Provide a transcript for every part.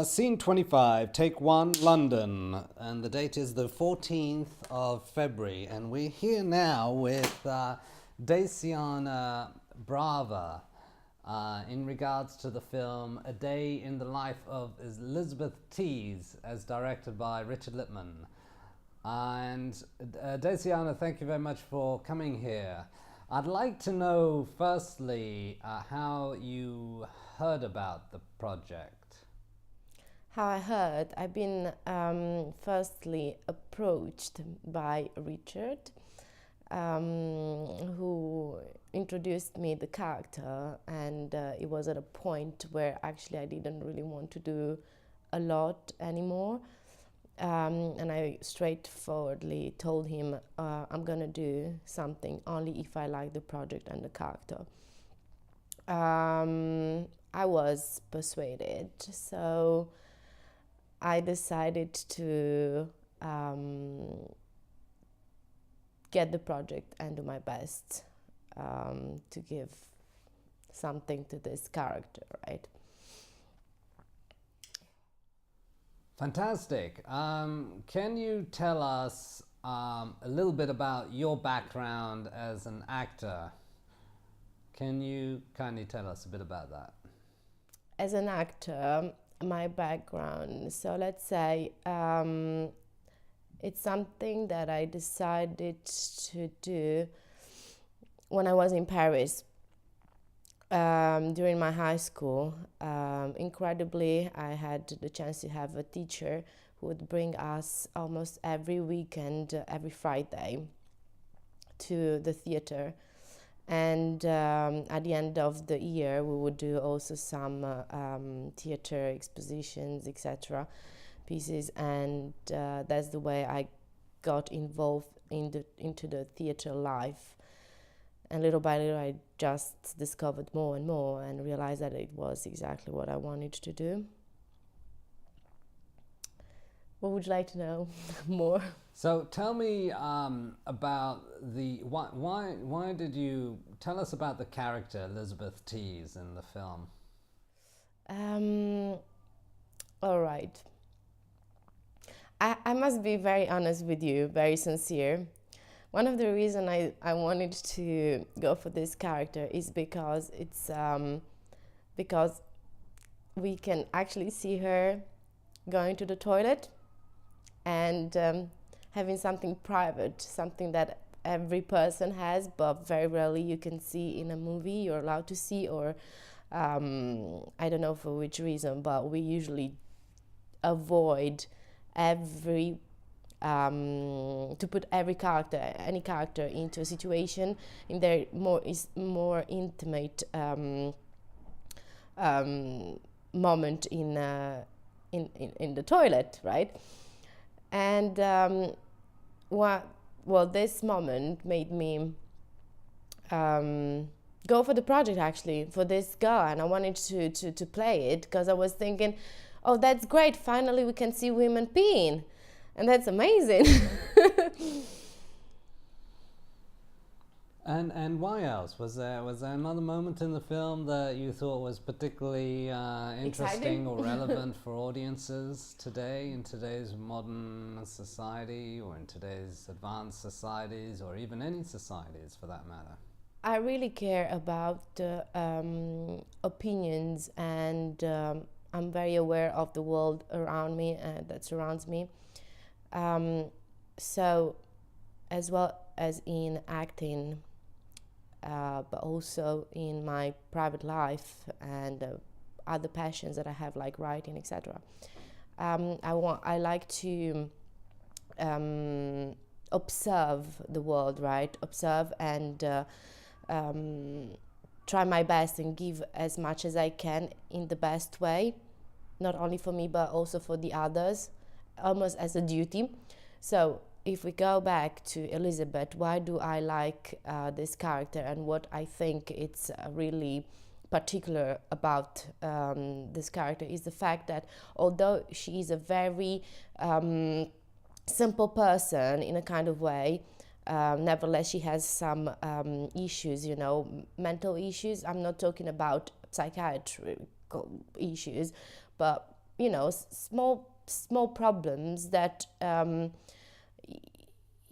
Scene 25, take 1, London. And the date is the 14th of February. And we're here now with Daciana Brava in regards to the film A Day in the Life of Elizabeth Tease, as directed by Richard Lippman. And Daciana, thank you very much for coming here. I'd like to know, firstly, how you heard about the project. How I heard, I've been firstly approached by Richard, who introduced me the character, and it was at a point where actually I didn't really want to do a lot anymore. And I straightforwardly told him I'm gonna do something only if I like the project and the character. I was persuaded, so I decided to get the project and do my best to give something to this character, right? Fantastic. Can you tell us a little bit about your background as an actor? Can you kindly tell us a bit about that? As an actor, my background, so let's say it's something that I decided to do when I was in Paris. During my high school, incredibly, I had the chance to have a teacher who would bring us almost every weekend, every Friday, to the theater. And at the end of the year, we would do also some theater expositions, etc., pieces. And that's the way I got involved into the theater life. And little by little, I just discovered more and more and realized that it was exactly what I wanted to do. What would you like to know more? So tell me about the why did you tell us about the character Elizabeth Tease in the film? All right. I must be very honest with you, very sincere. One of the reasons I wanted to go for this character is because it's because we can actually see her going to the toilet and having something private, something that every person has, but very rarely you can see in a movie. You're allowed to see, or I don't know for which reason, but we usually avoid every to put any character into a situation in their more intimate moment in the toilet, right? And this moment made me go for the project, actually, for this girl, and I wanted to play it because I was thinking, oh, that's great, finally we can see women peeing. And that's amazing. And why else? Was there another moment in the film that you thought was particularly interesting or relevant for audiences today, in today's modern society, or in today's advanced societies, or even any societies for that matter? I really care about opinions, and I'm very aware of the world around me that surrounds me. So, as well as in acting, but also in my private life and other passions that I have, like writing, etc. I like to observe the world, right? Observe and try my best and give as much as I can in the best way, not only for me but also for the others, almost as a duty. So if we go back to Elizabeth, why do I like this character, and what I think it's really particular about this character is the fact that although she is a very simple person in a kind of way, nevertheless she has some issues, mental issues. I'm not talking about psychiatry issues, but small problems that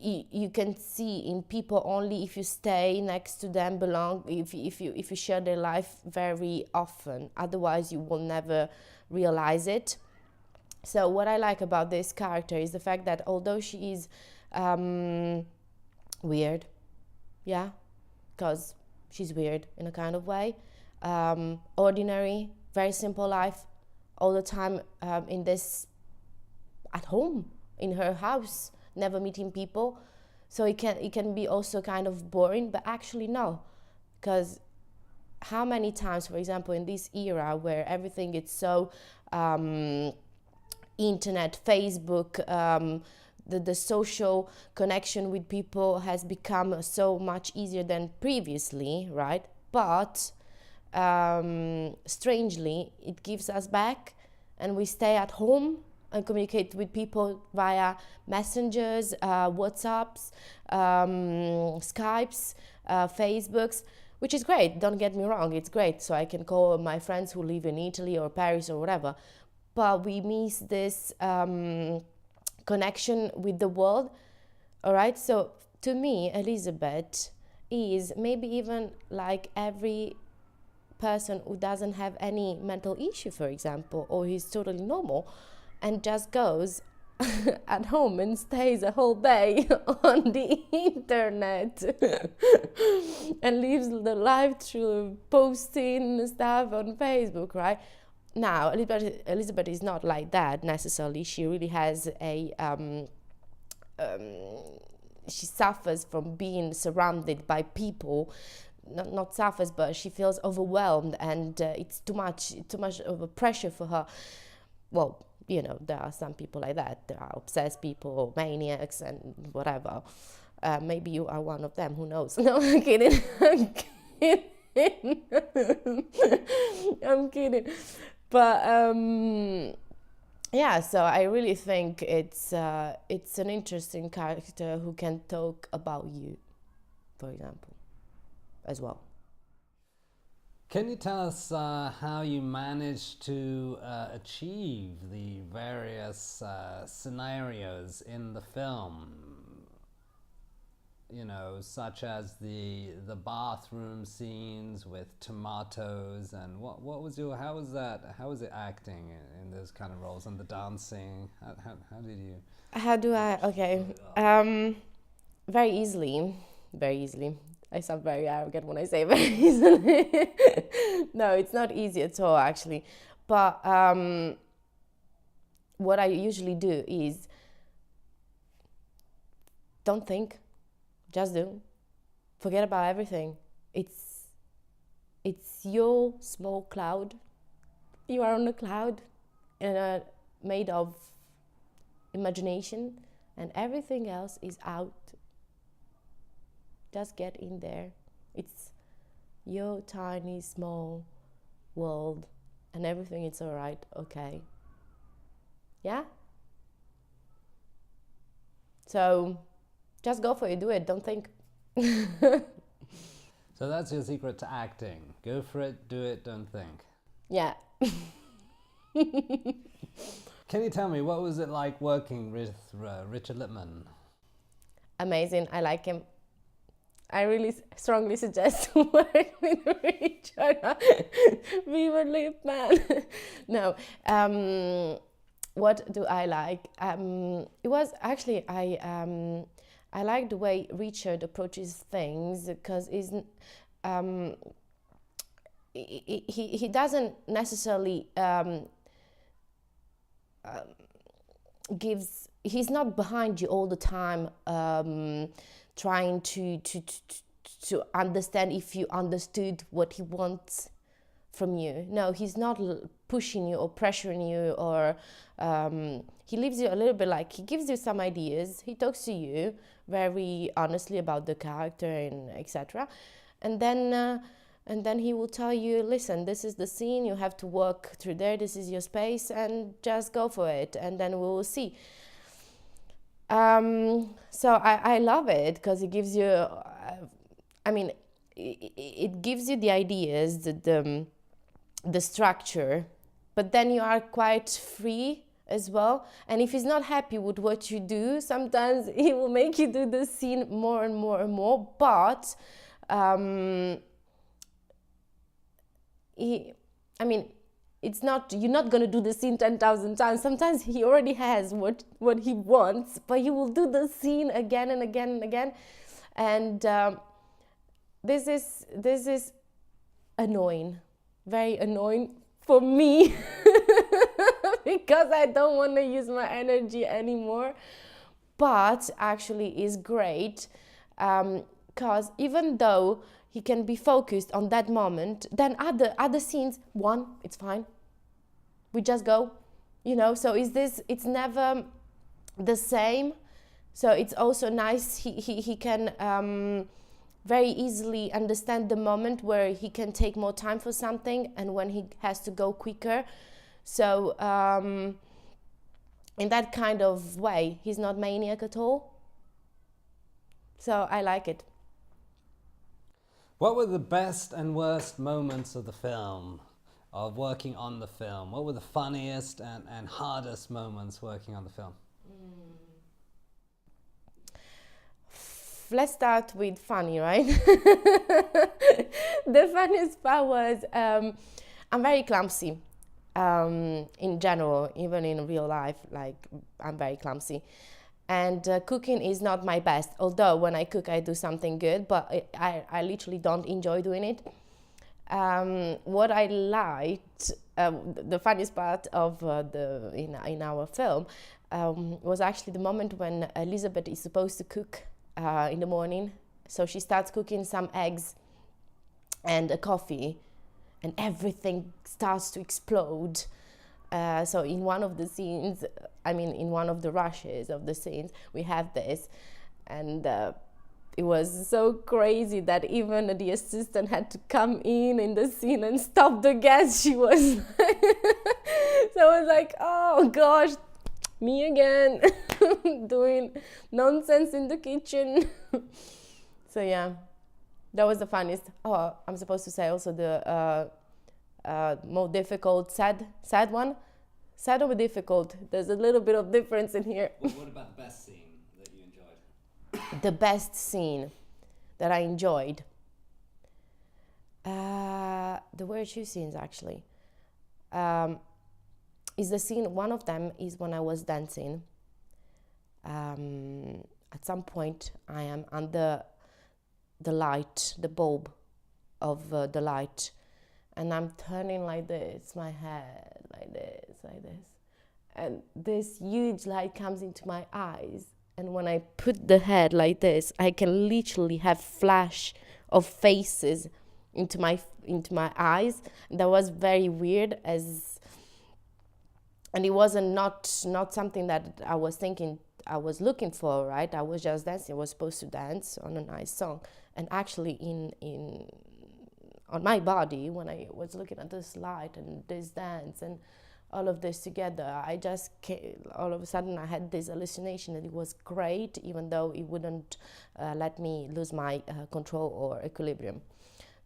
you can see in people only if you stay next to them, if you share their life very often. Otherwise you will never realize it. So what I like about this character is the fact that although she is weird, yeah, because she's weird in a kind of way, ordinary, very simple life, all the time in this, at home, in her house, never meeting people. So it can be also kind of boring, but actually no, because how many times, for example, in this era where everything is so internet, Facebook, the social connection with people has become so much easier than previously, right? But strangely, it gives us back, and we stay at home and communicate with people via messengers, WhatsApps, Skypes, Facebooks, which is great. Don't get me wrong, it's great. So I can call my friends who live in Italy or Paris or whatever. But we miss this connection with the world. All right. So to me, Elizabeth is maybe even like every person who doesn't have any mental issue, for example, or he's totally normal and just goes at home and stays a whole day on the internet and lives the life through posting stuff on Facebook, right? Now, Elizabeth is not like that necessarily. She really has a she suffers from being surrounded by people. Not suffers, but she feels overwhelmed, and it's too much of a pressure for her. Well, there are some people like that. There are obsessed people, maniacs, and whatever. Maybe you are one of them. Who knows? No, I'm kidding. I'm kidding. I'm kidding. But yeah, so I really think it's an interesting character who can talk about you, for example, as well. Can you tell us how you managed to achieve the various scenarios in the film? Such as the bathroom scenes with tomatoes, and how was it acting in those kind of roles, and the dancing? How did you? How do I? Okay, very easily. I sound very arrogant when I say very easily. No, it's not easy at all, actually. But what I usually do is don't think, just do. Forget about everything. It's your small cloud. You are on a cloud, made of imagination, and everything else is out. Just get in there. It's your tiny, small world, and everything is all right, okay? Yeah? So just go for it, do it, don't think. So that's your secret to acting. Go for it, do it, don't think. Yeah. Can you tell me, what was it like working with Richard Lippman? Amazing, I like him. I really strongly suggest to work with Richard. Viva Lippman. No, what do I like? It was actually, I like the way Richard approaches things, because he doesn't necessarily he's not behind you all the time, trying to understand if you understood what he wants from you. No, he's not pushing you or pressuring you, or he leaves you a little bit, like, he gives you some ideas, he talks to you very honestly about the character and etc. And then he will tell you, listen, this is the scene, you have to work through there, this is your space, and just go for it, and then we will see. So I love it, because it gives you, it gives you the ideas, the structure, but then you are quite free as well. And if he's not happy with what you do, sometimes he will make you do the scene more and more and more. But it's not, you're not going to do the scene 10,000 times. Sometimes he already has what he wants, but he will do the scene again and again and again. And this is annoying, very annoying for me because I don't want to use my energy anymore. But actually is great, because even though he can be focused on that moment, then other scenes, it's fine, we just go, so it's never the same. So it's also nice, he can very easily understand the moment where he can take more time for something and when he has to go quicker. So in that kind of way, he's not maniac at all. So I like it. What were the best and worst moments of the film, of working on the film? What were the funniest and hardest moments working on the film? Let's start with funny, right? The funniest part was I'm very clumsy in general, even in real life, like I'm very clumsy. And cooking is not my best, although when I cook I do something good, but I literally don't enjoy doing it. What I liked, the funniest part of in our film was actually the moment when Elizabeth is supposed to cook in the morning. So she starts cooking some eggs and a coffee, and everything starts to explode. So in one of the scenes, in one of the rushes of the scenes, we have this, and it was so crazy that even the assistant had to come in the scene and stop the gas. She was so I was like, oh gosh, me again, doing nonsense in the kitchen. So yeah, that was the funniest. Oh, I'm supposed to say also the more difficult, sad one. Sad or difficult? There's a little bit of difference in here. What about the best scene that you enjoyed? The best scene that I enjoyed. There were two scenes actually. Is the scene, one of them is when I was dancing. At some point I am under the light, the bulb of the light, and I'm turning like this, my head like this, and this huge light comes into my eyes, and when I put the head like this, I can literally have flash of faces into my eyes. That was very weird, and it wasn't not something that I was thinking I was looking for, right? I was just dancing. I was supposed to dance on a nice song, and actually on my body, when I was looking at this light and this dance and all of this together, all of a sudden I had this hallucination that it was great, even though it wouldn't let me lose my control or equilibrium.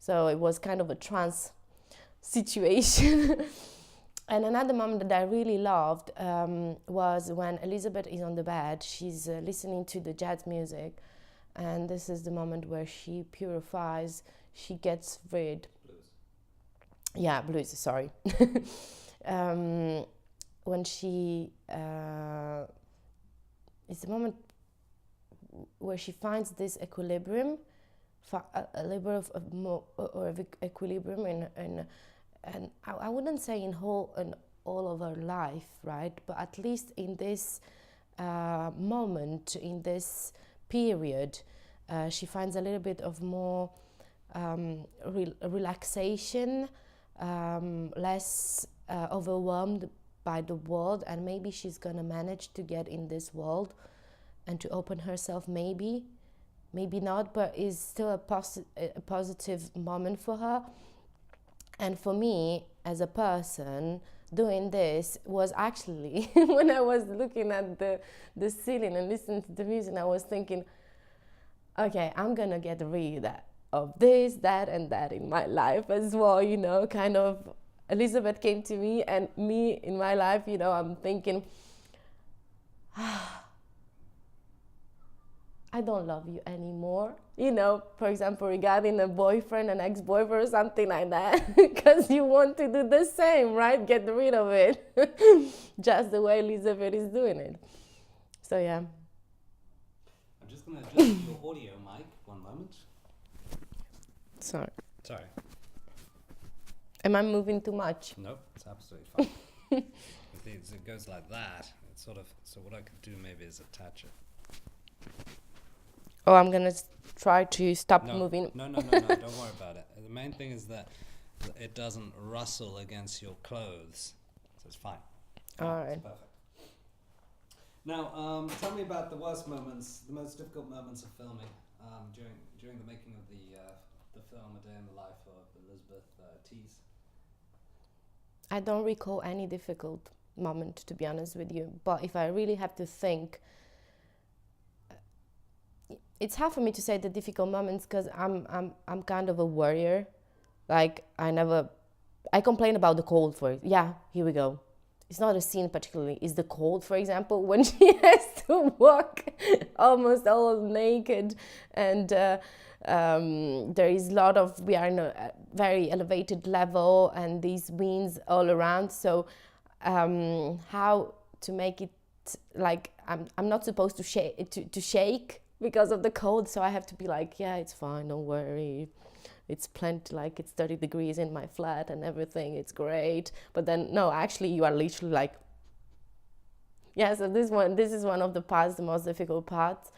So it was kind of a trance situation. And another moment that I really loved was when Elizabeth is on the bed. She's listening to the jazz music, and this is the moment where she purifies, she gets rid. Blues, sorry. When she, it's the moment where she finds this equilibrium, a level of equilibrium and I wouldn't say in all of her life, right? But at least in this moment, in this period, she finds a little bit of more relaxation, less overwhelmed by the world, and maybe she's gonna manage to get in this world and to open herself, maybe not, but is still a positive moment for her. And for me, as a person, doing this was actually, when I was looking at the ceiling and listening to the music, I was thinking, okay, I'm gonna get rid of this, that, and that in my life as well, kind of Elizabeth came to me, and me in my life, you know, I'm thinking, I don't love you anymore. You know, for example, regarding a boyfriend, an ex-boyfriend or something like that, because you want to do the same, right? Get rid of it, just the way Elizabeth is doing it. So yeah. I'm just going to adjust your audio mic. One moment. Sorry. Sorry. Am I moving too much? Nope, it's absolutely fine. It goes like that. It's sort of, so what I could do maybe is attach it. Oh, I'm gonna try to stop moving. No, don't worry about it. The main thing is that it doesn't rustle against your clothes, so it's fine. All right. It's perfect. Now, tell me about the worst moments, the most difficult moments of filming during the making of the film A Day in the Life of Elizabeth Tease. I don't recall any difficult moment, to be honest with you. But if I really have to think, it's hard for me to say the difficult moments because I'm kind of a worrier. Like I complain about the cold for it. Yeah, here we go. It's not a scene particularly. It's the cold, for example, when she has to walk almost all naked, and there is a lot of, we are in a very elevated level, and these winds all around. So how to make it like I'm not supposed to shake because of the cold, so I have to be like, yeah, it's fine, don't worry. It's plenty, like it's 30 degrees in my flat and everything, it's great. But then, no, actually you are literally like, yeah, so this is one of the parts, the most difficult parts.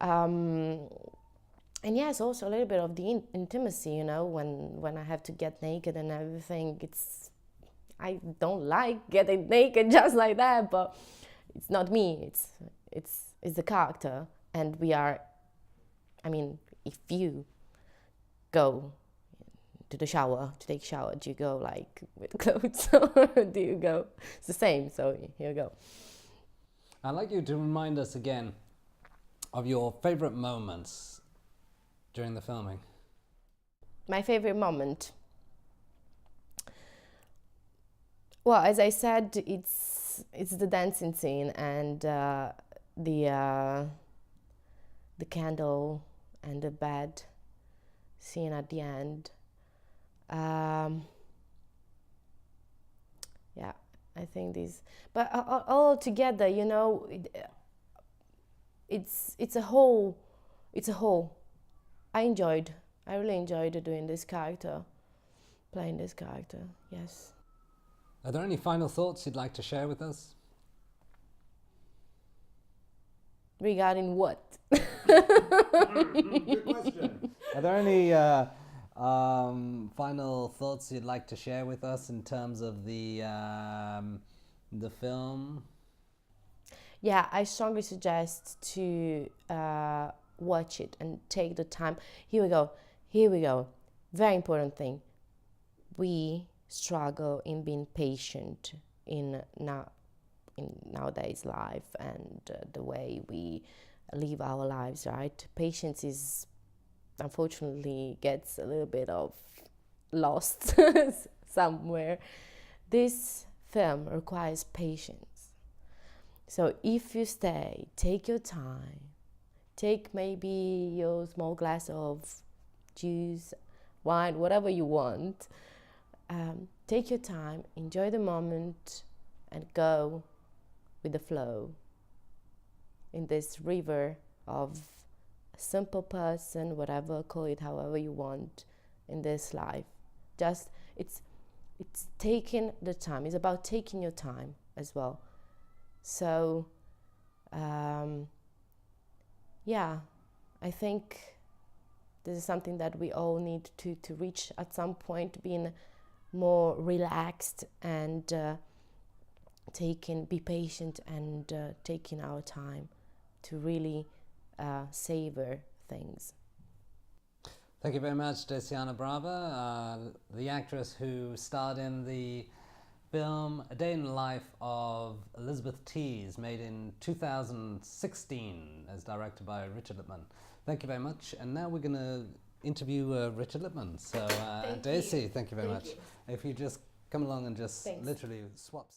And yeah, it's also a little bit of the intimacy, you know, when I have to get naked and everything. I don't like getting naked just like that, but it's not me, it's the character. And we are, I mean, if you go to the shower, to take a shower, do you go like with clothes or do you go? It's the same, so here we go. I'd like you to remind us again of your favorite moments during the filming. My favorite moment? Well, as I said, it's the dancing scene and the candle and the bed scene at the end. Yeah, I think these, but all together, you know, it's a whole. I really enjoyed doing this character, playing this character. Yes. Are there any final thoughts you'd like to share with us? Regarding what? Good question. Are there any final thoughts you'd like to share with us in terms of the film? Yeah, I strongly suggest to watch it and take the time. Here we go. Very important thing. We struggle in being patient in nowadays life and the way we live our lives, right? Patience is, unfortunately, gets a little bit of lost somewhere. This film requires patience. So if you stay, take your time, take maybe your small glass of juice, wine, whatever you want. Take your time, enjoy the moment, and go with the flow in this river of a simple person, whatever, call it however you want, in this life. Just it's taking the time. It's about taking your time as well. So yeah, I think this is something that we all need to reach at some point, being more relaxed and be patient and taking our time to really savor things. Thank you very much, Daciana Brava, the actress who starred in the film A Day in the Life of Elizabeth Tease, made in 2016, as directed by Richard Lippman. Thank you very much. And now we're going to interview Richard Lippman. So, Daisy, thank you very much. If you just come along and just Thanks. literally swap.